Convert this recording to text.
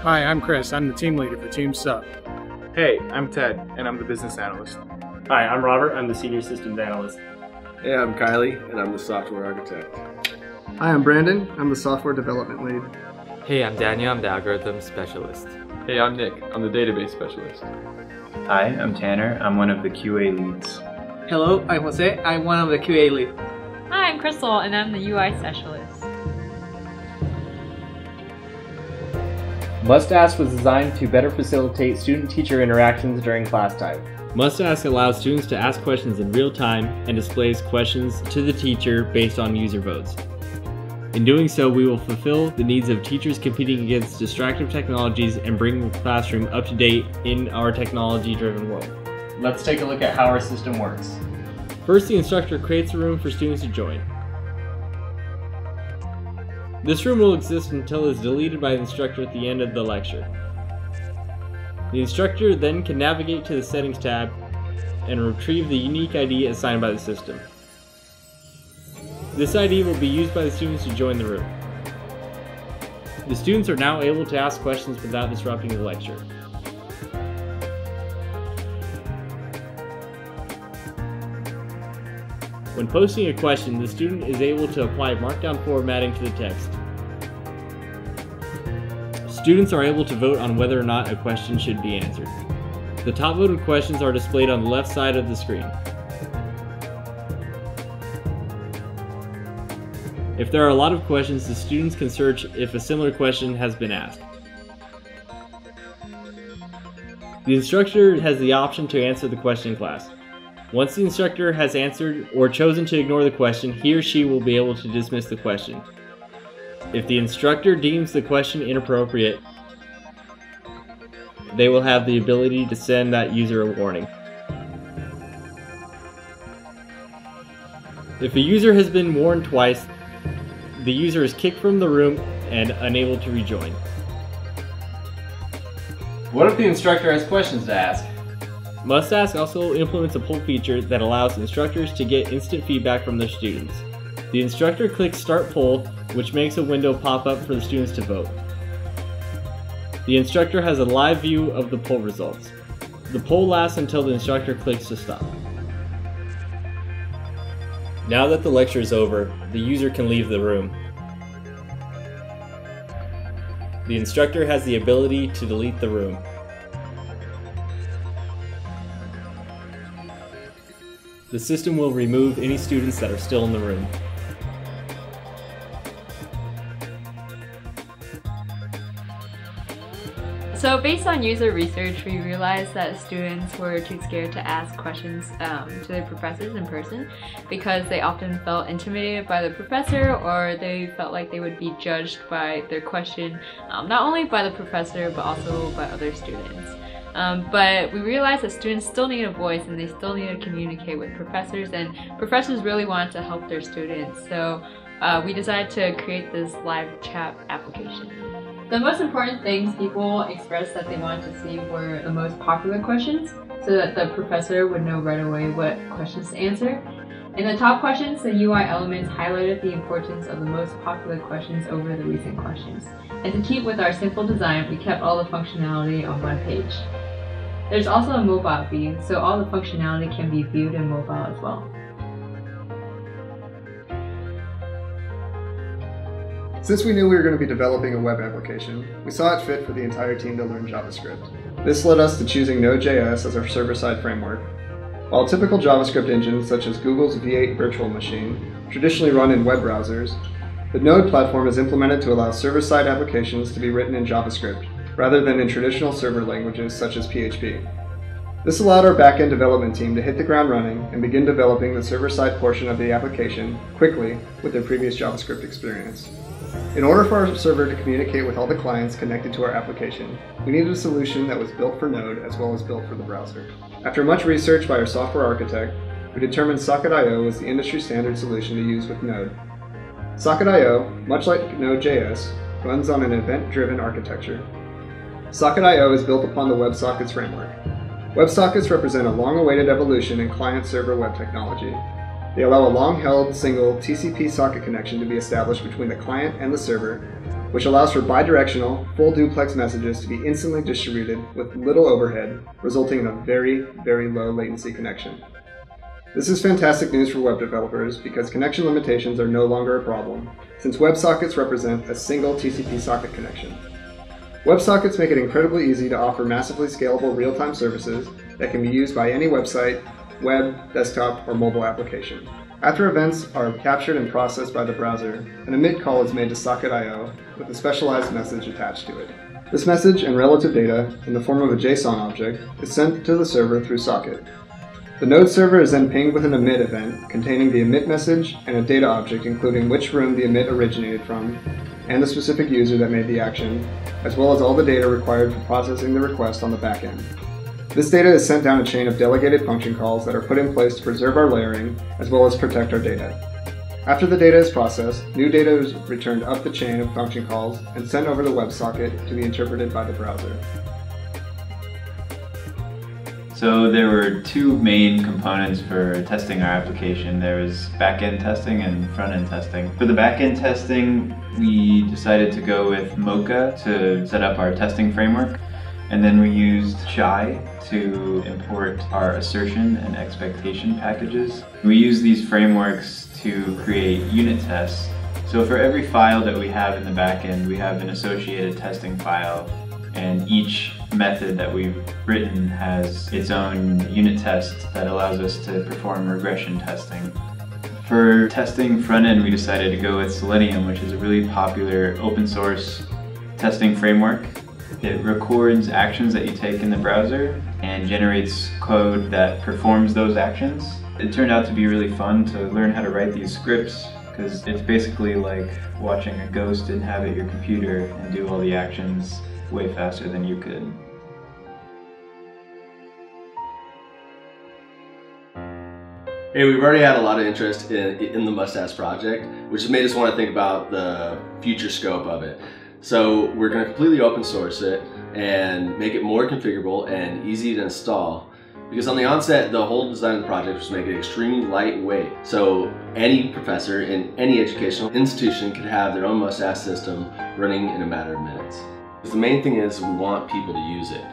Hi, I'm Chris. I'm the team leader for Team SUP. Hey, I'm Ted, and I'm the business analyst. Hi, I'm Robert. I'm the senior systems analyst. Hey, I'm Kylie, and I'm the software architect. Hi, I'm Brandon. I'm the software development lead. Hey, I'm Daniel. I'm the algorithm specialist. Hey, I'm Nick. I'm the database specialist. Hi, I'm Tanner. I'm one of the QA leads. Hello, I'm Jose. I'm one of the QA leads. Hi, I'm Crystal, and I'm the UI specialist. MustAske was designed to better facilitate student-teacher interactions during class time. MustAske allows students to ask questions in real time and displays questions to the teacher based on user votes. In doing so, we will fulfill the needs of teachers competing against distractive technologies and bring the classroom up to date in our technology-driven world. Let's take a look at how our system works. First, the instructor creates a room for students to join. This room will exist until it is deleted by the instructor at the end of the lecture. The instructor then can navigate to the Settings tab and retrieve the unique ID assigned by the system. This ID will be used by the students to join the room. The students are now able to ask questions without disrupting the lecture. When posting a question, the student is able to apply markdown formatting to the text. Students are able to vote on whether or not a question should be answered. The top voted questions are displayed on the left side of the screen. If there are a lot of questions, the students can search if a similar question has been asked. The instructor has the option to answer the question in class. Once the instructor has answered or chosen to ignore the question, he or she will be able to dismiss the question. If the instructor deems the question inappropriate, they will have the ability to send that user a warning. If a user has been warned twice, the user is kicked from the room and unable to rejoin. What if the instructor has questions to ask? MustAske also implements a poll feature that allows instructors to get instant feedback from their students. The instructor clicks Start Poll, which makes a window pop up for the students to vote. The instructor has a live view of the poll results. The poll lasts until the instructor clicks to stop. Now that the lecture is over, the user can leave the room. The instructor has the ability to delete the room. The system will remove any students that are still in the room. So based on user research, we realized that students were too scared to ask questions to their professors in person because they often felt intimidated by the professor, or they felt like they would be judged by their question, not only by the professor but also by other students. But we realized that students still need a voice and they still need to communicate with professors, and professors really wanted to help their students. So we decided to create this live chat application. The most important things people expressed that they wanted to see were the most popular questions, so that the professor would know right away what questions to answer. In the top questions, the UI elements highlighted the importance of the most popular questions over the recent questions. And to keep with our simple design, we kept all the functionality on one page. There's also a mobile view, so all the functionality can be viewed in mobile as well. Since we knew we were going to be developing a web application, we saw it fit for the entire team to learn JavaScript. This led us to choosing Node.js as our server-side framework. While typical JavaScript engines such as Google's V8 virtual machine traditionally run in web browsers, the Node platform is implemented to allow server-side applications to be written in JavaScript, rather than in traditional server languages such as PHP. This allowed our back-end development team to hit the ground running and begin developing the server-side portion of the application quickly with their previous JavaScript experience. In order for our server to communicate with all the clients connected to our application, we needed a solution that was built for Node as well as built for the browser. After much research by our software architect, we determined Socket.io was the industry standard solution to use with Node. Socket.io, much like Node.js, runs on an event-driven architecture. Socket.io is built upon the WebSockets framework. WebSockets represent a long-awaited evolution in client-server web technology. They allow a long-held single TCP socket connection to be established between the client and the server, which allows for bidirectional, full duplex messages to be instantly distributed with little overhead, resulting in a very, very low latency connection. This is fantastic news for web developers because connection limitations are no longer a problem, since WebSockets represent a single TCP socket connection. WebSockets make it incredibly easy to offer massively scalable real-time services that can be used by any website, web, desktop, or mobile application. After events are captured and processed by the browser, an emit call is made to Socket.io with a specialized message attached to it. This message and relative data, in the form of a JSON object, is sent to the server through Socket. The node server is then pinged with an emit event containing the emit message and a data object including which room the emit originated from and the specific user that made the action, as well as all the data required for processing the request on the back end. This data is sent down a chain of delegated function calls that are put in place to preserve our layering, as well as protect our data. After the data is processed, new data is returned up the chain of function calls and sent over to WebSocket to be interpreted by the browser. So there were two main components for testing our application. There was back-end testing and front-end testing. For the back-end testing, we decided to go with Mocha to set up our testing framework. And then we used Shy to import our assertion and expectation packages. We use these frameworks to create unit tests. So for every file that we have in the backend, we have an associated testing file, and each method that we've written has its own unit test that allows us to perform regression testing. For testing front end, we decided to go with Selenium, which is a really popular open source testing framework. It records actions that you take in the browser and generates code that performs those actions. It turned out to be really fun to learn how to write these scripts because it's basically like watching a ghost inhabit your computer and do all the actions way faster than you could. Hey, we've already had a lot of interest in the MustAske project, which has made us want to think about the future scope of it. So we're going to completely open source it and make it more configurable and easy to install. Because on the onset, the whole design of the project was to make it extremely lightweight. So any professor in any educational institution could have their own MustAske system running in a matter of minutes. The main thing is we want people to use it.